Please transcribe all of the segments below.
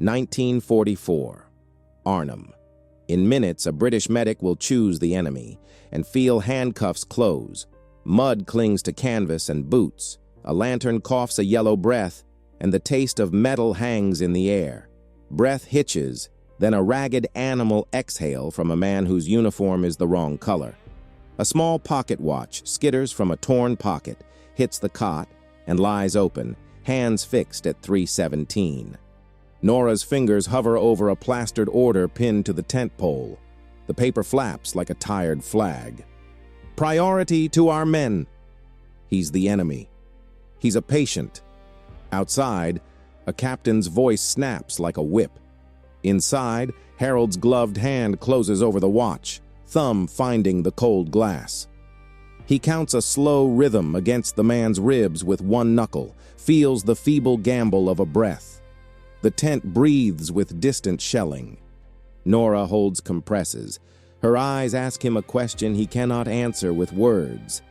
1944. Arnhem. In minutes, a British medic will choose the enemy and feel handcuffs close. Mud clings to canvas and boots. A lantern coughs a yellow breath, and the taste of metal hangs in the air. Breath hitches, then a ragged animal exhale from a man whose uniform is the wrong color. A small pocket watch skitters from a torn pocket, hits the cot, and lies open, hands fixed at 3:17. Nora's fingers hover over a plastered order pinned to the tent pole. The paper flaps like a tired flag. Priority to our men. He's the enemy. He's a patient. Outside, a captain's voice snaps like a whip. Inside, Harold's gloved hand closes over the watch, thumb finding the cold glass. He counts a slow rhythm against the man's ribs with one knuckle, feels the feeble gamble of a breath. The tent breathes with distant shelling. Nora holds compresses. Her eyes ask him a question he cannot answer with words.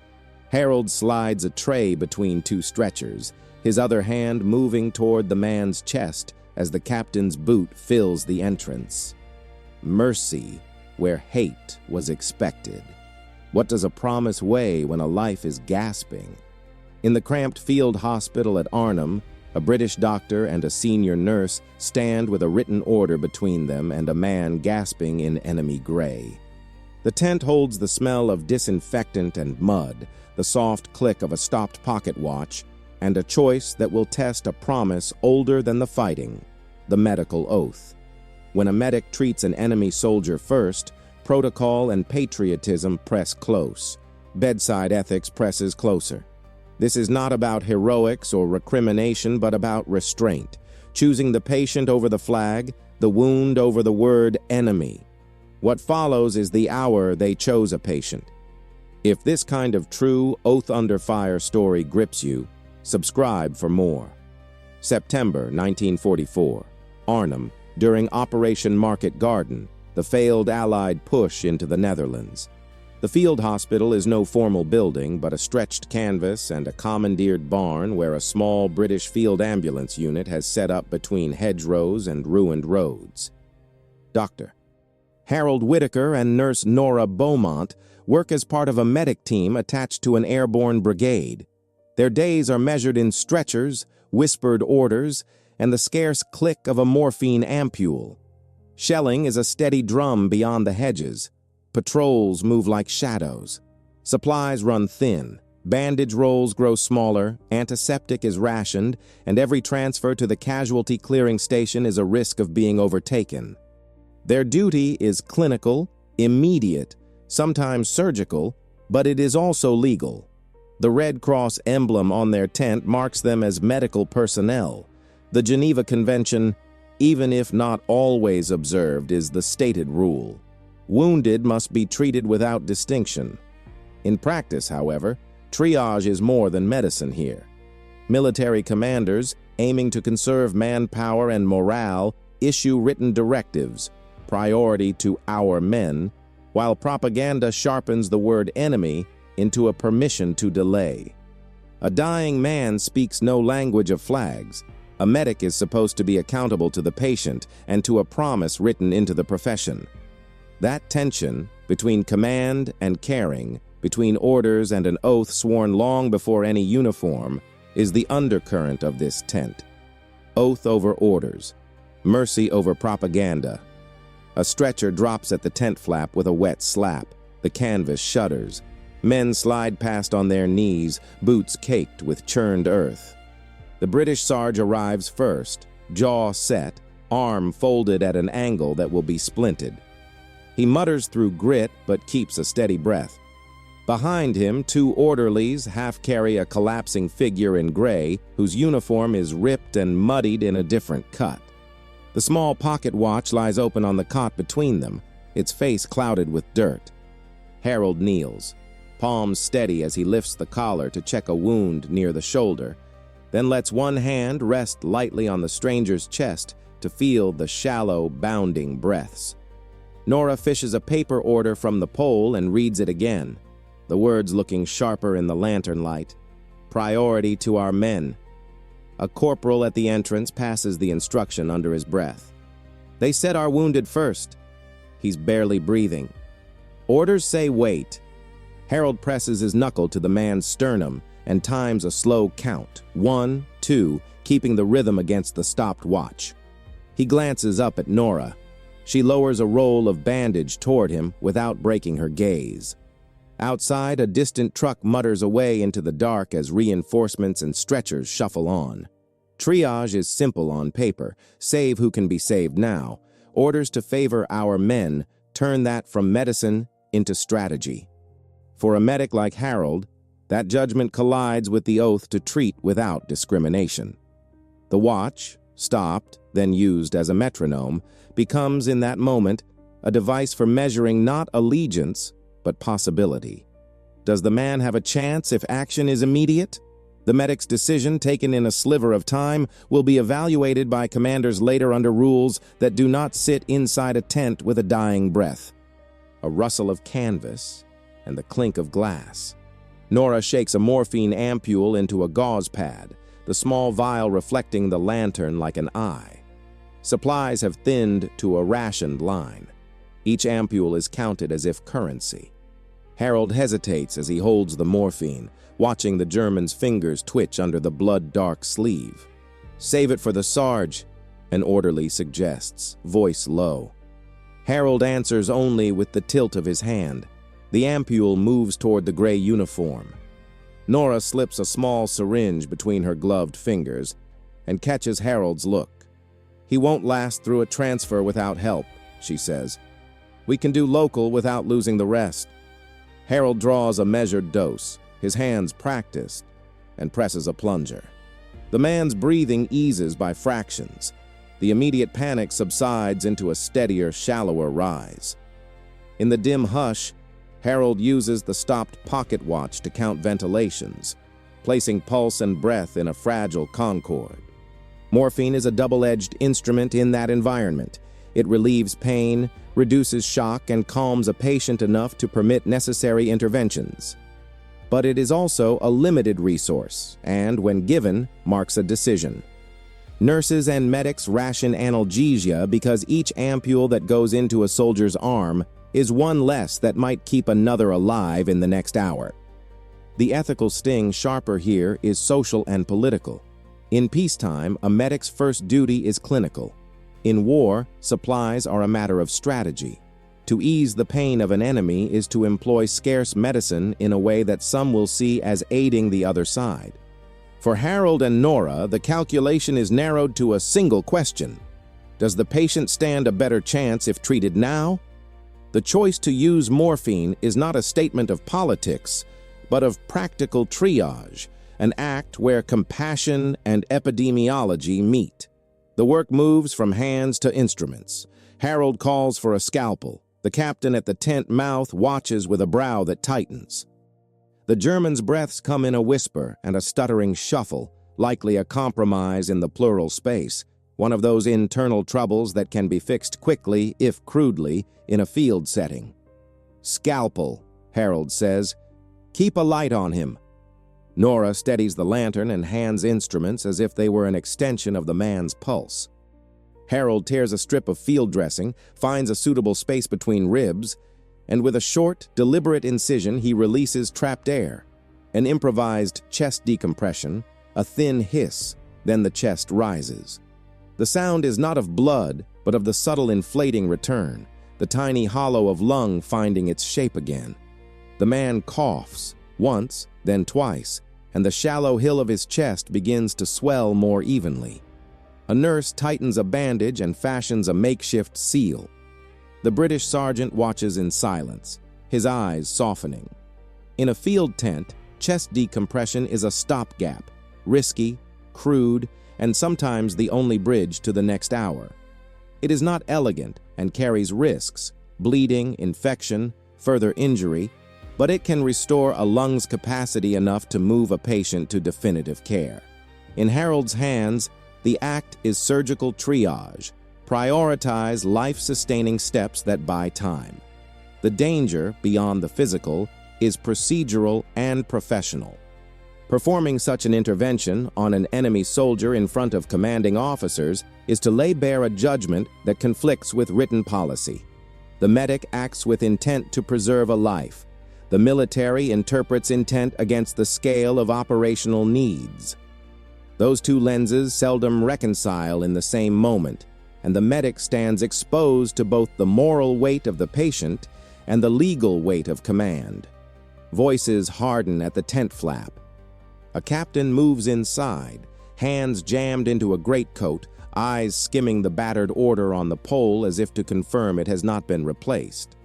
Harold slides a tray between two stretchers, his other hand moving toward the man's chest as the captain's boot fills the entrance. Mercy, where hate was expected. What does a promise weigh when a life is gasping? In the cramped field hospital at Arnhem, a British doctor and a senior nurse stand with a written order between them and a man gasping in enemy gray. The tent holds the smell of disinfectant and mud, the soft click of a stopped pocket watch, and a choice that will test a promise older than the fighting, the medical oath. When a medic treats an enemy soldier first, protocol and patriotism press close. Bedside ethics presses closer. This is not about heroics or recrimination, but about restraint, choosing the patient over the flag, the wound over the word enemy. What follows is the hour they chose a patient. If this kind of true oath under fire story grips you, subscribe for more. September 1944. Arnhem, during Operation Market Garden, the failed Allied push into the Netherlands. The field hospital is no formal building, but a stretched canvas and a commandeered barn where a small British field ambulance unit has set up between hedgerows and ruined roads. Doctor. Harold Whitaker and nurse Nora Beaumont work as part of a medic team attached to an airborne brigade. Their days are measured in stretchers, whispered orders, and the scarce click of a morphine ampule. Shelling is a steady drum beyond the hedges. Patrols move like shadows. Supplies run thin. Bandage rolls grow smaller, antiseptic is rationed, and every transfer to the casualty clearing station is a risk of being overtaken. Their duty is clinical, immediate, sometimes surgical, but it is also legal. The Red Cross emblem on their tent marks them as medical personnel. The Geneva Convention, even if not always observed, is the stated rule. Wounded must be treated without distinction. In practice, however, triage is more than medicine here. Military commanders, aiming to conserve manpower and morale, issue written directives, priority to our men, while propaganda sharpens the word enemy into a permission to delay. A dying man speaks no language of flags. A medic is supposed to be accountable to the patient and to a promise written into the profession. That tension between command and caring, between orders and an oath sworn long before any uniform, is the undercurrent of this tent. Oath over orders, mercy over propaganda. A stretcher drops at the tent flap with a wet slap. The canvas shudders. Men slide past on their knees, boots caked with churned earth. The British Sarge arrives first, jaw set, arm folded at an angle that will be splinted. He mutters through grit but keeps a steady breath. Behind him, two orderlies half carry a collapsing figure in gray whose uniform is ripped and muddied in a different cut. The small pocket watch lies open on the cot between them, its face clouded with dirt. Harold kneels, palms steady as he lifts the collar to check a wound near the shoulder, then lets one hand rest lightly on the stranger's chest to feel the shallow, bounding breaths. Nora fishes a paper order from the pole and reads it again, the words looking sharper in the lantern light. Priority to our men. A corporal at the entrance passes the instruction under his breath. "They said our wounded first." He's barely breathing. "Orders say wait." Harold presses his knuckle to the man's sternum and times a slow count, 1, 2, keeping the rhythm against the stopped watch. He glances up at Nora. She lowers a roll of bandage toward him without breaking her gaze. Outside, a distant truck mutters away into the dark as reinforcements and stretchers shuffle on. Triage is simple on paper. Save who can be saved now. Orders to favor our men turn that from medicine into strategy. For a medic like Harold, that judgment collides with the oath to treat without discrimination. The watch, stopped, then used as a metronome, becomes in that moment a device for measuring not allegiance, but possibility. Does the man have a chance if action is immediate? The medic's decision, taken in a sliver of time, will be evaluated by commanders later under rules that do not sit inside a tent with a dying breath. A rustle of canvas and the clink of glass. Nora shakes a morphine ampule into a gauze pad, the small vial reflecting the lantern like an eye. Supplies have thinned to a rationed line. Each ampule is counted as if currency. Harold hesitates as he holds the morphine, watching the German's fingers twitch under the blood-dark sleeve. "Save it for the Sarge," an orderly suggests, voice low. Harold answers only with the tilt of his hand. The ampule moves toward the gray uniform. Nora slips a small syringe between her gloved fingers and catches Harold's look. "He won't last through a transfer without help," she says. "We can do local without losing the rest." Harold draws a measured dose, his hands practiced, and presses a plunger. The man's breathing eases by fractions. The immediate panic subsides into a steadier, shallower rise. In the dim hush, Harold uses the stopped pocket watch to count ventilations, placing pulse and breath in a fragile concord. Morphine is a double-edged instrument in that environment. It relieves pain, reduces shock, and calms a patient enough to permit necessary interventions. But it is also a limited resource, and, when given, marks a decision. Nurses and medics ration analgesia because each ampule that goes into a soldier's arm is one less that might keep another alive in the next hour. The ethical sting sharper here is social and political. In peacetime, a medic's first duty is clinical. In war, supplies are a matter of strategy. To ease the pain of an enemy is to employ scarce medicine in a way that some will see as aiding the other side. For Harold and Nora, the calculation is narrowed to a single question. Does the patient stand a better chance if treated now? The choice to use morphine is not a statement of politics, but of practical triage, an act where compassion and epidemiology meet. The work moves from hands to instruments. Harold calls for a scalpel. The captain at the tent mouth watches with a brow that tightens. The German's breaths come in a whisper and a stuttering shuffle, likely a compromise in the plural space, one of those internal troubles that can be fixed quickly, if crudely, in a field setting. "Scalpel," Harold says. "Keep a light on him." Nora steadies the lantern and hands instruments as if they were an extension of the man's pulse. Harold tears a strip of field dressing, finds a suitable space between ribs, and with a short, deliberate incision he releases trapped air. An improvised chest decompression, a thin hiss, then the chest rises. The sound is not of blood, but of the subtle inflating return, the tiny hollow of lung finding its shape again. The man coughs, once, then twice, and the shallow hill of his chest begins to swell more evenly. A nurse tightens a bandage and fashions a makeshift seal. The British sergeant watches in silence, his eyes softening. In a field tent, chest decompression is a stopgap, risky, crude, and sometimes the only bridge to the next hour. It is not elegant and carries risks, bleeding, infection, further injury, but it can restore a lung's capacity enough to move a patient to definitive care. In Harold's hands, the act is surgical triage. Prioritize life-sustaining steps that buy time. The danger, beyond the physical, is procedural and professional. Performing such an intervention on an enemy soldier in front of commanding officers is to lay bare a judgment that conflicts with written policy. The medic acts with intent to preserve a life. The military interprets intent against the scale of operational needs. Those two lenses seldom reconcile in the same moment, and the medic stands exposed to both the moral weight of the patient and the legal weight of command. Voices harden at the tent flap. A captain moves inside, hands jammed into a greatcoat, eyes skimming the battered order on the pole as if to confirm it has not been replaced.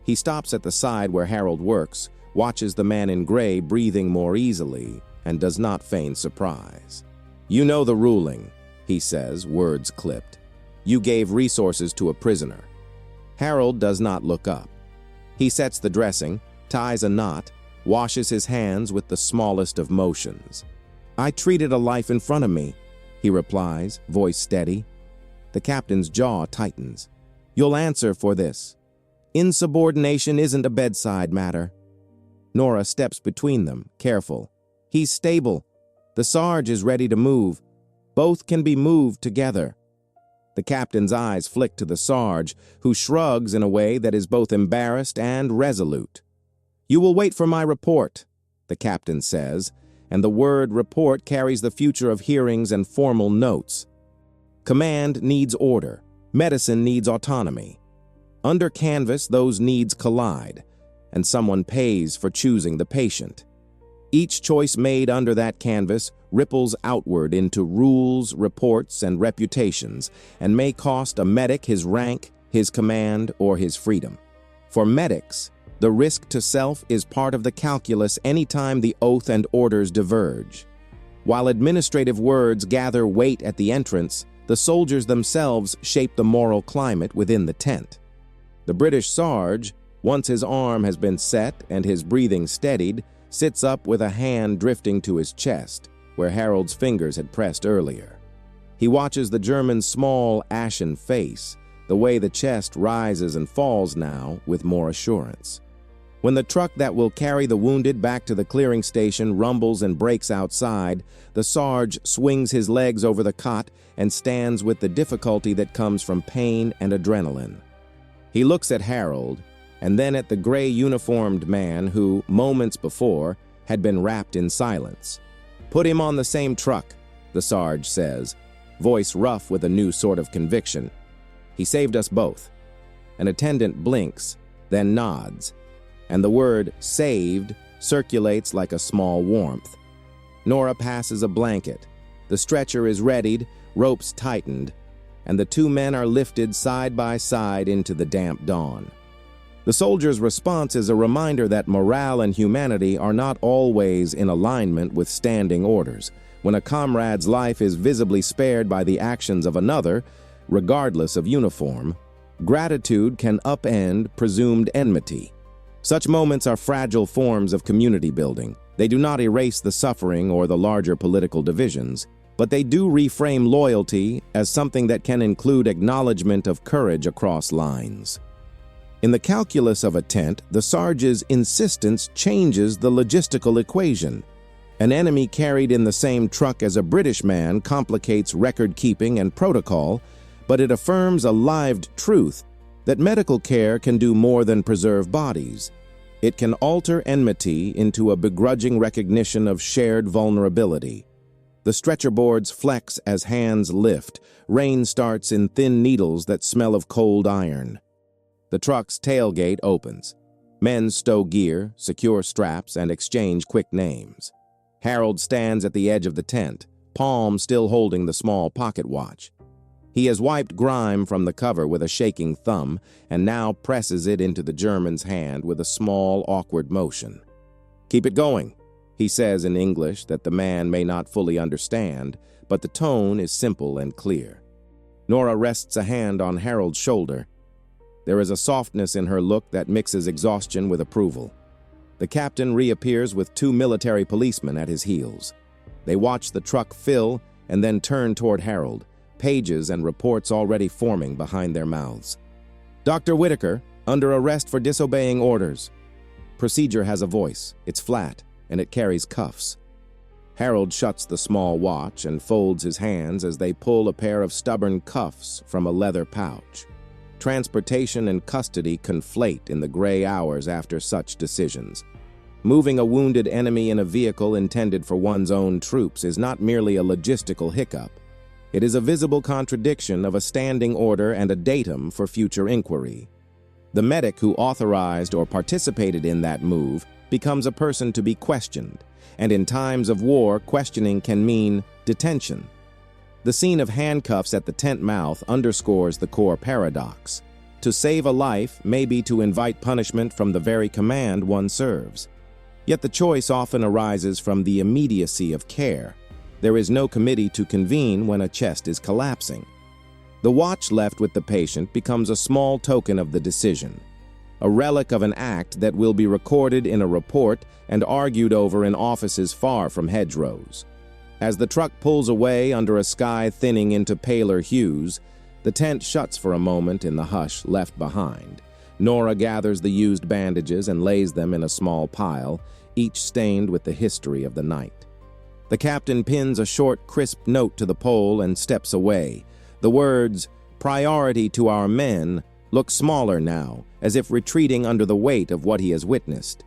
He stops at the side where Harold works, watches the man in gray breathing more easily, and does not feign surprise. "You know the ruling," he says, words clipped. "You gave resources to a prisoner." Harold does not look up. He sets the dressing, ties a knot, washes his hands with the smallest of motions. "I treated a life in front of me," he replies, voice steady. The captain's jaw tightens. "You'll answer for this. Insubordination isn't a bedside matter." Nora steps between them, careful. "He's stable. The Sarge is ready to move. Both can be moved together." The captain's eyes flick to the Sarge, who shrugs in a way that is both embarrassed and resolute. "You will wait for my report," the captain says, and the word report carries the future of hearings and formal notes. Command needs order. Medicine needs autonomy. Under canvas, those needs collide, and someone pays for choosing the patient. Each choice made under that canvas ripples outward into rules, reports, and reputations, and may cost a medic his rank, his command, or his freedom. For medics, the risk to self is part of the calculus anytime the oath and orders diverge. While administrative words gather weight at the entrance, the soldiers themselves shape the moral climate within the tent. The British Sarge, once his arm has been set and his breathing steadied, sits up with a hand drifting to his chest, where Harold's fingers had pressed earlier. He watches the German's small, ashen face, the way the chest rises and falls now with more assurance. When the truck that will carry the wounded back to the clearing station rumbles and brakes outside, the Sarge swings his legs over the cot and stands with the difficulty that comes from pain and adrenaline. He looks at Harold, and then at the gray uniformed man who, moments before, had been wrapped in silence. "Put him on the same truck," the Sarge says, voice rough with a new sort of conviction. "He saved us both." An attendant blinks, then nods, and the word "saved" circulates like a small warmth. Nora passes a blanket. The stretcher is readied, ropes tightened, and the two men are lifted side by side into the damp dawn. The soldier's response is a reminder that morale and humanity are not always in alignment with standing orders. When a comrade's life is visibly spared by the actions of another, regardless of uniform, gratitude can upend presumed enmity. Such moments are fragile forms of community building. They do not erase the suffering or the larger political divisions, but they do reframe loyalty as something that can include acknowledgement of courage across lines. In the calculus of a tent, the Sarge's insistence changes the logistical equation. An enemy carried in the same truck as a British man complicates record-keeping and protocol, but it affirms a lived truth that medical care can do more than preserve bodies. It can alter enmity into a begrudging recognition of shared vulnerability. The stretcher boards flex as hands lift. Rain starts in thin needles that smell of cold iron. The truck's tailgate opens. Men stow gear, secure straps, and exchange quick names. Harold stands at the edge of the tent, palm still holding the small pocket watch. He has wiped grime from the cover with a shaking thumb and now presses it into the German's hand with a small, awkward motion. "Keep it going," he says in English that the man may not fully understand, but the tone is simple and clear. Nora rests a hand on Harold's shoulder. There is a softness in her look that mixes exhaustion with approval. The captain reappears with two military policemen at his heels. They watch the truck fill and then turn toward Harold, pages and reports already forming behind their mouths. "Dr. Whitaker, under arrest for disobeying orders." Procedure has a voice. It's flat, and it carries cuffs. Harold shuts the small watch and folds his hands as they pull a pair of stubborn cuffs from a leather pouch. Transportation and custody conflate in the gray hours after such decisions. Moving a wounded enemy in a vehicle intended for one's own troops is not merely a logistical hiccup. It is a visible contradiction of a standing order and a datum for future inquiry. The medic who authorized or participated in that move becomes a person to be questioned, and in times of war, questioning can mean detention. The scene of handcuffs at the tent mouth underscores the core paradox. To save a life may be to invite punishment from the very command one serves. Yet the choice often arises from the immediacy of care. There is no committee to convene when a chest is collapsing. The watch left with the patient becomes a small token of the decision, a relic of an act that will be recorded in a report and argued over in offices far from hedgerows. As the truck pulls away under a sky thinning into paler hues, the tent shuts for a moment in the hush left behind. Nora gathers the used bandages and lays them in a small pile, each stained with the history of the night. The captain pins a short, crisp note to the pole and steps away. The words, "Priority to our men," look smaller now, as if retreating under the weight of what he has witnessed.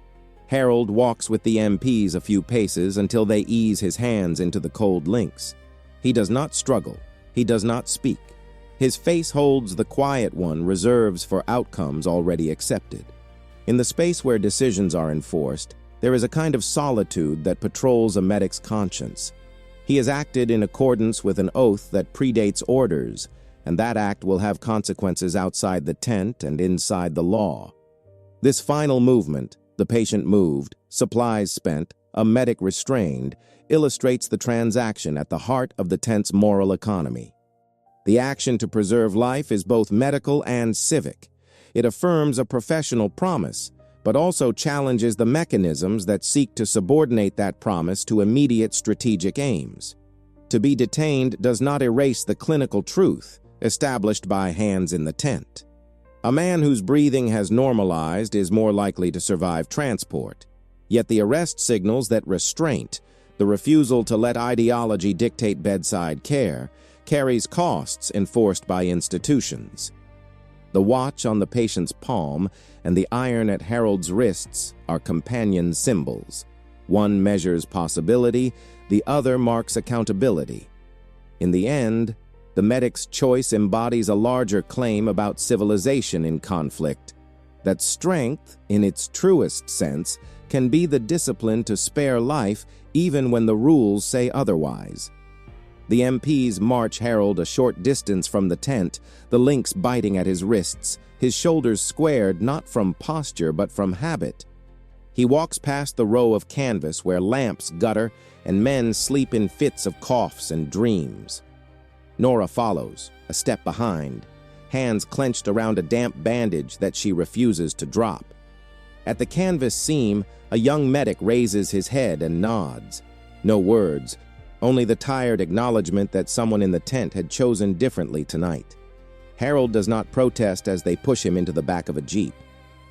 Harold walks with the MPs a few paces until they ease his hands into the cold links. He does not struggle. He does not speak. His face holds the quiet one reserves for outcomes already accepted. In the space where decisions are enforced, there is a kind of solitude that patrols a medic's conscience. He has acted in accordance with an oath that predates orders, and that act will have consequences outside the tent and inside the law. This final movement, the patient moved, supplies spent, a medic restrained, illustrates the transaction at the heart of the tent's moral economy. The action to preserve life is both medical and civic. It affirms a professional promise, but also challenges the mechanisms that seek to subordinate that promise to immediate strategic aims. To be detained does not erase the clinical truth established by hands in the tent. A man whose breathing has normalized is more likely to survive transport. Yet the arrest signals that restraint, the refusal to let ideology dictate bedside care, carries costs enforced by institutions. The watch on the patient's palm and the iron at Harold's wrists are companion symbols. One measures possibility, the other marks accountability. In the end, the medic's choice embodies a larger claim about civilization in conflict, that strength, in its truest sense, can be the discipline to spare life even when the rules say otherwise. The MPs march Harold a short distance from the tent, the links biting at his wrists, his shoulders squared not from posture but from habit. He walks past the row of canvas where lamps gutter and men sleep in fits of coughs and dreams. Nora follows, a step behind, hands clenched around a damp bandage that she refuses to drop. At the canvas seam, a young medic raises his head and nods. No words, only the tired acknowledgement that someone in the tent had chosen differently tonight. Harold does not protest as they push him into the back of a jeep.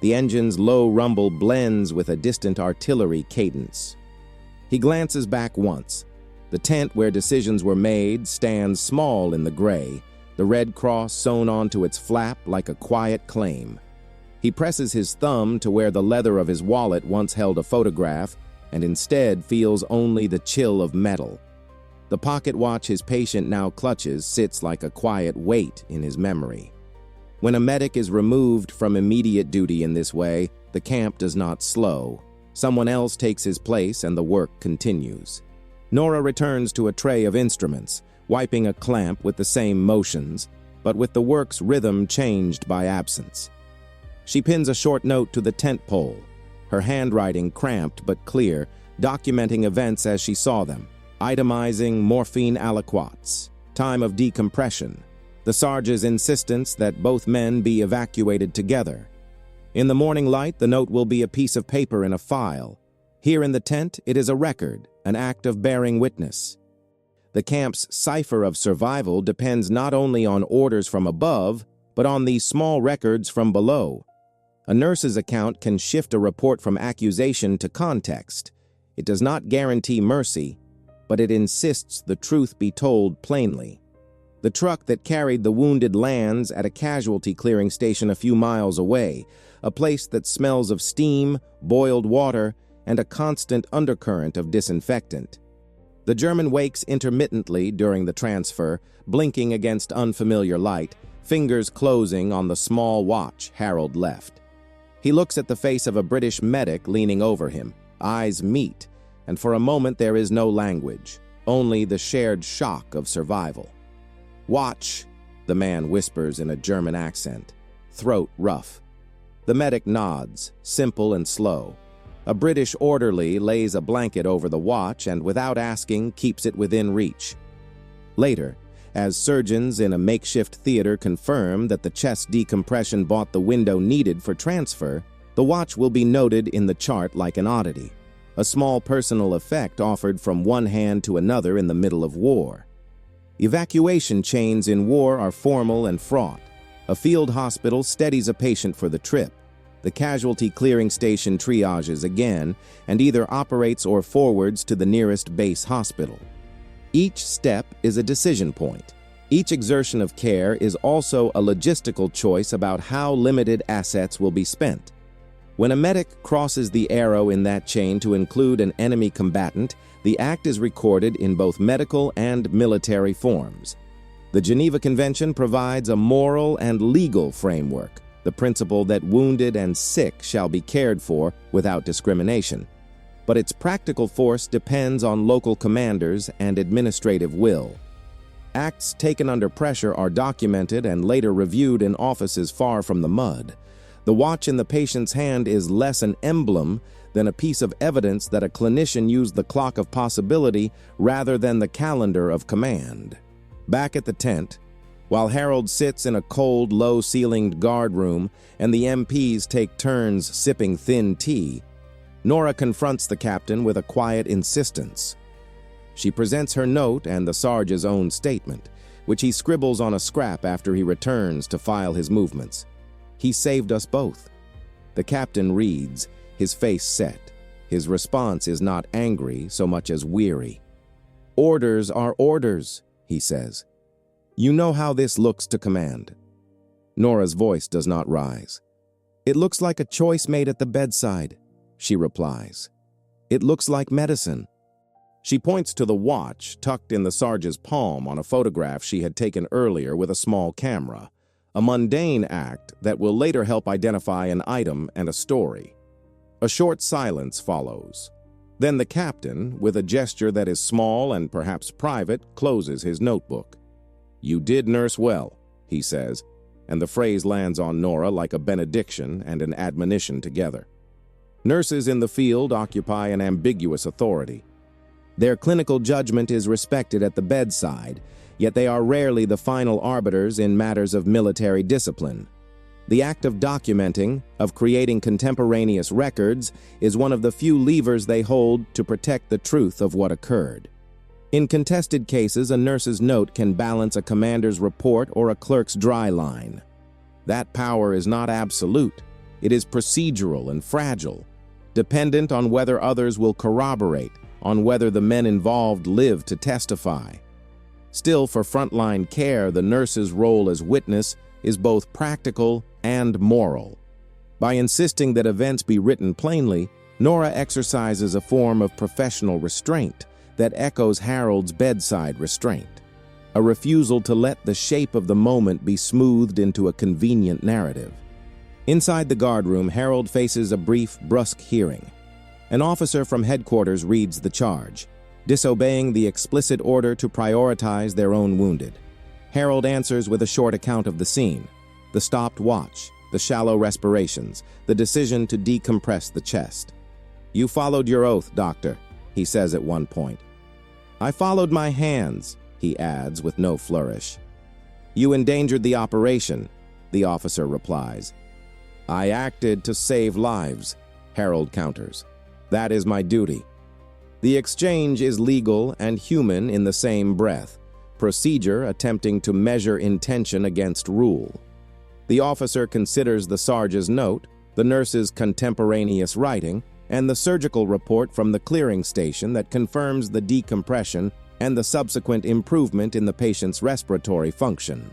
The engine's low rumble blends with a distant artillery cadence. He glances back once. The tent where decisions were made stands small in the gray, the red cross sewn onto its flap like a quiet claim. He presses his thumb to where the leather of his wallet once held a photograph, and instead feels only the chill of metal. The pocket watch his patient now clutches sits like a quiet weight in his memory. When a medic is removed from immediate duty in this way, the camp does not slow. Someone else takes his place and the work continues. Nora returns to a tray of instruments, wiping a clamp with the same motions, but with the work's rhythm changed by absence. She pins a short note to the tent pole, her handwriting cramped but clear, documenting events as she saw them. Itemizing morphine aliquots, time of decompression, the Sarge's insistence that both men be evacuated together. In the morning light, the note will be a piece of paper in a file. Here in the tent, it is a record, an act of bearing witness. The camp's cipher of survival depends not only on orders from above, but on these small records from below. A nurse's account can shift a report from accusation to context. It does not guarantee mercy, but it insists the truth be told plainly. The truck that carried the wounded lands at a casualty clearing station a few miles away, a place that smells of steam, boiled water, and a constant undercurrent of disinfectant. The German wakes intermittently during the transfer, blinking against unfamiliar light, fingers closing on the small watch Harold left. He looks at the face of a British medic leaning over him. Eyes meet, and for a moment there is no language, only the shared shock of survival. "Watch," the man whispers in a German accent, throat rough. The medic nods, simple and slow. A British orderly lays a blanket over the watch and, without asking, keeps it within reach. Later, as surgeons in a makeshift theater confirm that the chest decompression bought the window needed for transfer, the watch will be noted in the chart like an oddity, a small personal effect offered from one hand to another in the middle of war. Evacuation chains in war are formal and fraught. A field hospital steadies a patient for the trip. The casualty clearing station triages again and either operates or forwards to the nearest base hospital. Each step is a decision point. Each exertion of care is also a logistical choice about how limited assets will be spent. When a medic crosses the arrow in that chain to include an enemy combatant, the act is recorded in both medical and military forms. The Geneva Convention provides a moral and legal framework, the principle that wounded and sick shall be cared for without discrimination. But its practical force depends on local commanders and administrative will. Acts taken under pressure are documented and later reviewed in offices far from the mud. The watch in the patient's hand is less an emblem than a piece of evidence that a clinician used the clock of possibility rather than the calendar of command. Back at the tent, while Harold sits in a cold, low-ceilinged guard room and the MPs take turns sipping thin tea, Nora confronts the captain with a quiet insistence. She presents her note and the Sarge's own statement, which he scribbles on a scrap after he returns to file his movements. "He saved us both." The captain reads, his face set. His response is not angry so much as weary. "Orders are orders," he says. "You know how this looks to command." Nora's voice does not rise. "It looks like a choice made at the bedside," she replies. "It looks like medicine." She points to the watch tucked in the Sarge's palm on a photograph she had taken earlier with a small camera, a mundane act that will later help identify an item and a story. A short silence follows. Then the captain, with a gesture that is small and perhaps private, closes his notebook. "You did nurse well," he says, and the phrase lands on Nora like a benediction and an admonition together. Nurses in the field occupy an ambiguous authority. Their clinical judgment is respected at the bedside, yet they are rarely the final arbiters in matters of military discipline. The act of documenting, of creating contemporaneous records, is one of the few levers they hold to protect the truth of what occurred. In contested cases, a nurse's note can balance a commander's report or a clerk's dry line. That power is not absolute. It is procedural and fragile, dependent on whether others will corroborate, on whether the men involved live to testify. Still, for frontline care, the nurse's role as witness is both practical and moral. By insisting that events be written plainly, Nora exercises a form of professional restraint that echoes Harold's bedside restraint, a refusal to let the shape of the moment be smoothed into a convenient narrative. Inside the guardroom, Harold faces a brief, brusque hearing. An officer from headquarters reads the charge, disobeying the explicit order to prioritize their own wounded. Harold answers with a short account of the scene, the stopped watch, the shallow respirations, the decision to decompress the chest. "You followed your oath, Doctor," he says at one point. "I followed my hands," he adds with no flourish. "You endangered the operation," the officer replies. "I acted to save lives," Harold counters. "That is my duty." The exchange is legal and human in the same breath, procedure attempting to measure intention against rule. The officer considers the Sarge's note, the nurse's contemporaneous writing, and the surgical report from the clearing station that confirms the decompression and the subsequent improvement in the patient's respiratory function.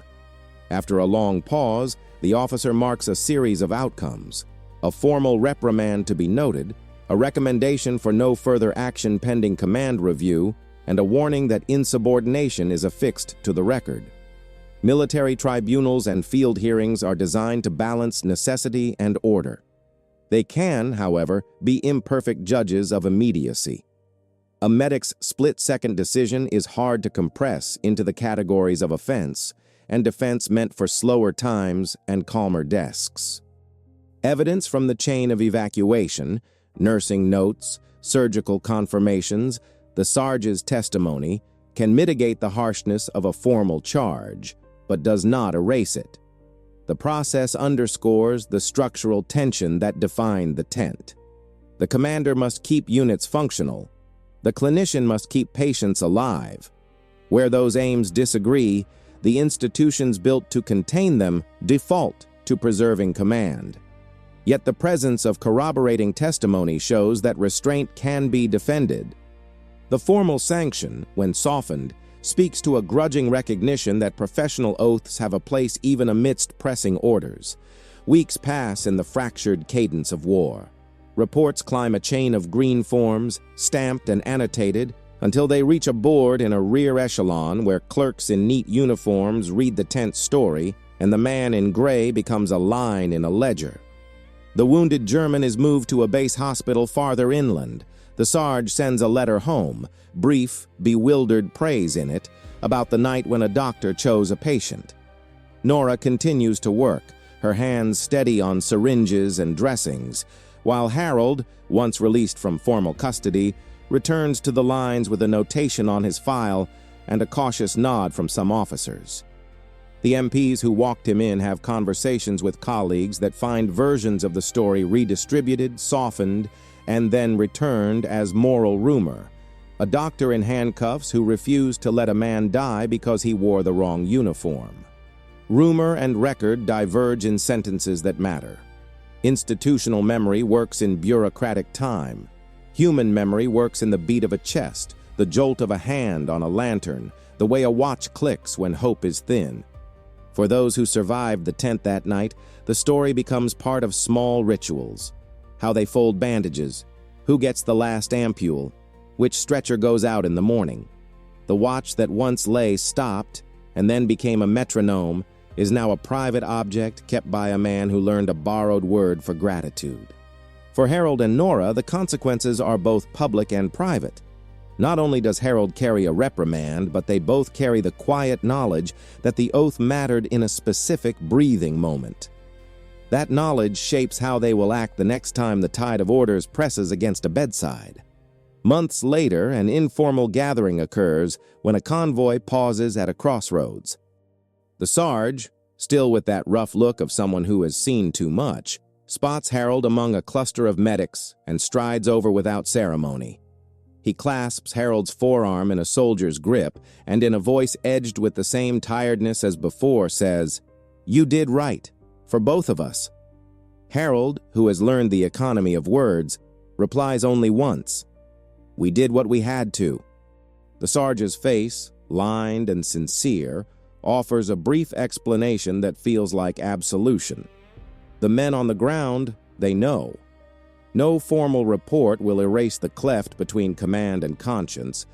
After a long pause, the officer marks a series of outcomes: a formal reprimand to be noted, a recommendation for no further action pending command review, and a warning that insubordination is affixed to the record. Military tribunals and field hearings are designed to balance necessity and order. They can, however, be imperfect judges of immediacy. A medic's split-second decision is hard to compress into the categories of offense and defense meant for slower times and calmer desks. Evidence from the chain of evacuation, nursing notes, surgical confirmations, the Sarge's testimony, can mitigate the harshness of a formal charge, but does not erase it. The process underscores the structural tension that defined the tent. The commander must keep units functional. The clinician must keep patients alive. Where those aims disagree, the institutions built to contain them default to preserving command. Yet the presence of corroborating testimony shows that restraint can be defended. The formal sanction, when softened, speaks to a grudging recognition that professional oaths have a place even amidst pressing orders. Weeks pass in the fractured cadence of war. Reports climb a chain of green forms, stamped and annotated, until they reach a board in a rear echelon where clerks in neat uniforms read the tent's story, and the man in gray becomes a line in a ledger. The wounded German is moved to a base hospital farther inland. The Sarge sends a letter home, brief, bewildered praise in it, about the night when a doctor chose a patient. Nora continues to work, her hands steady on syringes and dressings, while Harold, once released from formal custody, returns to the lines with a notation on his file and a cautious nod from some officers. The MPs who walked him in have conversations with colleagues that find versions of the story redistributed, softened, and then returned as moral rumor. A doctor in handcuffs who refused to let a man die because he wore the wrong uniform. Rumor and record diverge in sentences that matter. Institutional memory works in bureaucratic time. Human memory works in the beat of a chest, the jolt of a hand on a lantern, the way a watch clicks when hope is thin. For those who survived the tent that night, the story becomes part of small rituals. How they fold bandages, who gets the last ampule, which stretcher goes out in the morning. The watch that once lay stopped and then became a metronome is now a private object kept by a man who learned a borrowed word for gratitude. For Harold and Nora, the consequences are both public and private. Not only does Harold carry a reprimand, but they both carry the quiet knowledge that the oath mattered in a specific breathing moment. That knowledge shapes how they will act the next time the tide of orders presses against a bedside. Months later, an informal gathering occurs when a convoy pauses at a crossroads. The Sarge, still with that rough look of someone who has seen too much, spots Harold among a cluster of medics and strides over without ceremony. He clasps Harold's forearm in a soldier's grip and in a voice edged with the same tiredness as before says, "You did right, for both of us." Harold, who has learned the economy of words, replies only once, "We did what we had to." The Sarge's face, lined and sincere, offers a brief explanation that feels like absolution. The men on the ground, they know. No formal report will erase the cleft between command and conscience,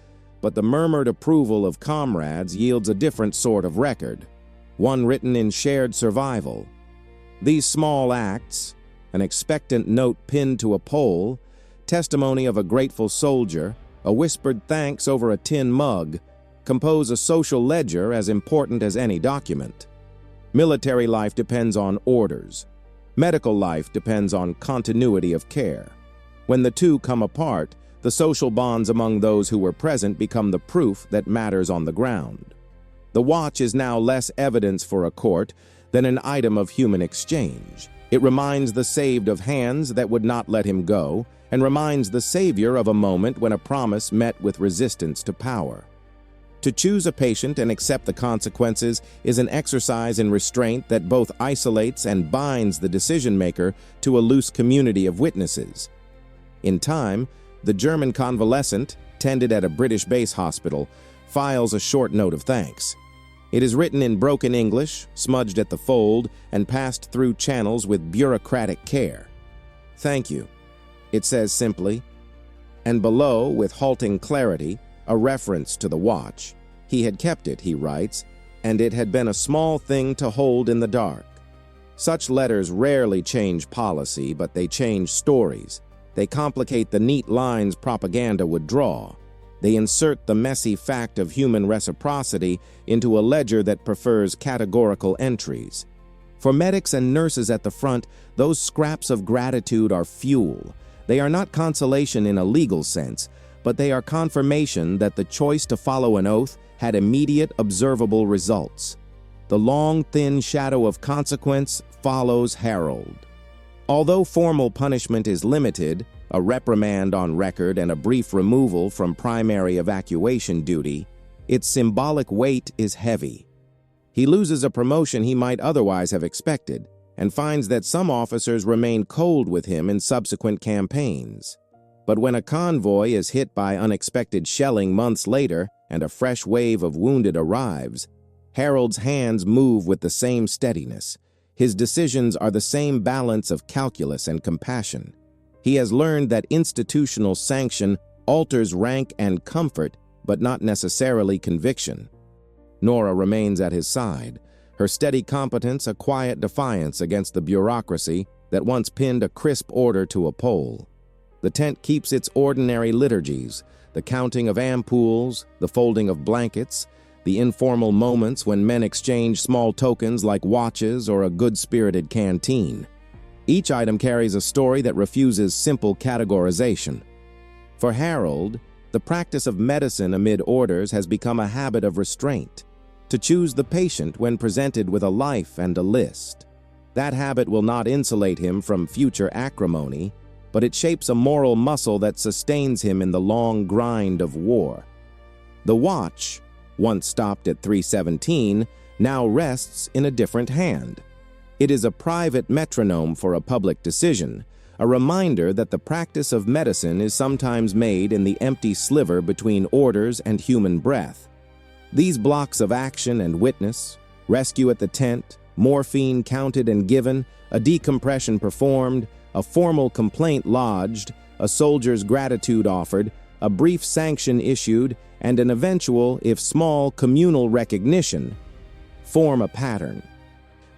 but the murmured approval of comrades yields a different sort of record, one written in shared survival. These small acts, an expectant note pinned to a pole, testimony of a grateful soldier, a whispered thanks over a tin mug, compose a social ledger as important as any document. Military life depends on orders. Medical life depends on continuity of care. When the two come apart, the social bonds among those who were present become the proof that matters on the ground. The watch is now less evidence for a court than an item of human exchange. It reminds the saved of hands that would not let him go, and reminds the savior of a moment when a promise met with resistance to power. To choose a patient and accept the consequences is an exercise in restraint that both isolates and binds the decision-maker to a loose community of witnesses. In time, the German convalescent, tended at a British base hospital, files a short note of thanks. It is written in broken English, smudged at the fold, and passed through channels with bureaucratic care. "Thank you," it says simply, and below, with halting clarity, a reference to the watch. He had kept it, he writes, and it had been a small thing to hold in the dark. Such letters rarely change policy, but they change stories. They complicate the neat lines propaganda would draw. They insert the messy fact of human reciprocity into a ledger that prefers categorical entries. For medics and nurses at the front, those scraps of gratitude are fuel. They are not consolation in a legal sense, but they are confirmation that the choice to follow an oath had immediate, observable results. The long, thin shadow of consequence follows Harold. Although formal punishment is limited, a reprimand on record and a brief removal from primary evacuation duty, its symbolic weight is heavy. He loses a promotion he might otherwise have expected, and finds that some officers remain cold with him in subsequent campaigns. But when a convoy is hit by unexpected shelling months later and a fresh wave of wounded arrives, Harold's hands move with the same steadiness. His decisions are the same balance of calculus and compassion. He has learned that institutional sanction alters rank and comfort, but not necessarily conviction. Nora remains at his side, her steady competence a quiet defiance against the bureaucracy that once pinned a crisp order to a pole. The tent keeps its ordinary liturgies, the counting of ampoules, the folding of blankets, the informal moments when men exchange small tokens like watches or a good-spirited canteen. Each item carries a story that refuses simple categorization. For Harold, the practice of medicine amid orders has become a habit of restraint, to choose the patient when presented with a life and a list. That habit will not insulate him from future acrimony, but it shapes a moral muscle that sustains him in the long grind of war. The watch, once stopped at 3:17, now rests in a different hand. It is a private metronome for a public decision, a reminder that the practice of medicine is sometimes made in the empty sliver between orders and human breath. These blocks of action and witness, rescue at the tent, morphine counted and given, a decompression performed, a formal complaint lodged, a soldier's gratitude offered, a brief sanction issued, and an eventual, if small, communal recognition, form a pattern.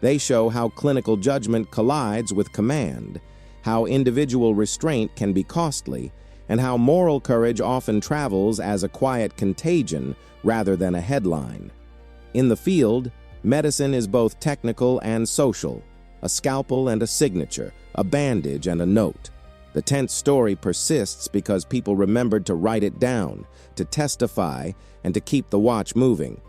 They show how clinical judgment collides with command, how individual restraint can be costly, and how moral courage often travels as a quiet contagion rather than a headline. In the field, medicine is both technical and social, a scalpel and a signature, a bandage and a note. The tent story persists because people remembered to write it down, to testify, and to keep the watch moving.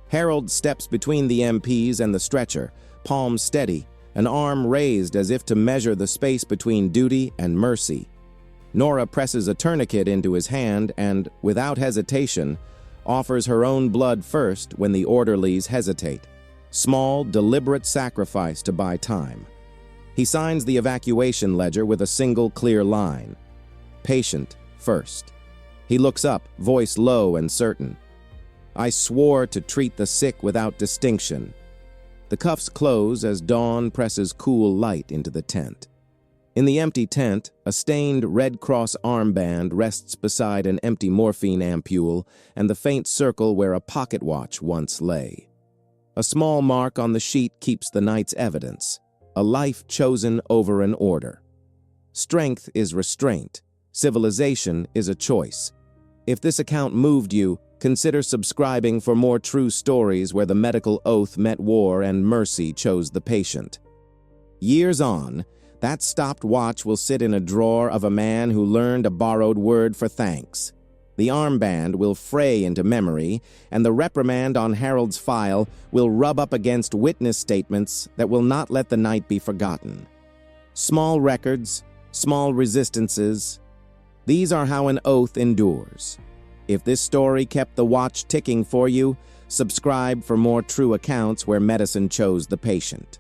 Harold steps between the MPs and the stretcher, palm steady, an arm raised as if to measure the space between duty and mercy. Nora presses a tourniquet into his hand and, without hesitation, offers her own blood first when the orderlies hesitate. Small, deliberate sacrifice to buy time. He signs the evacuation ledger with a single clear line. Patient first. He looks up, voice low and certain. "I swore to treat the sick without distinction." The cuffs close as dawn presses cool light into the tent. In the empty tent, a stained Red Cross armband rests beside an empty morphine ampule and the faint circle where a pocket watch once lay. A small mark on the sheet keeps the night's evidence, a life chosen over an order. Strength is restraint. Civilization is a choice. If this account moved you, consider subscribing for more true stories where the medical oath met war and mercy chose the patient. Years on, that stopped watch will sit in a drawer of a man who learned a borrowed word for thanks. The armband will fray into memory, and the reprimand on Harold's file will rub up against witness statements that will not let the night be forgotten. Small records, small resistances, these are how an oath endures. If this story kept the watch ticking for you, subscribe for more true accounts where medicine chose the patient.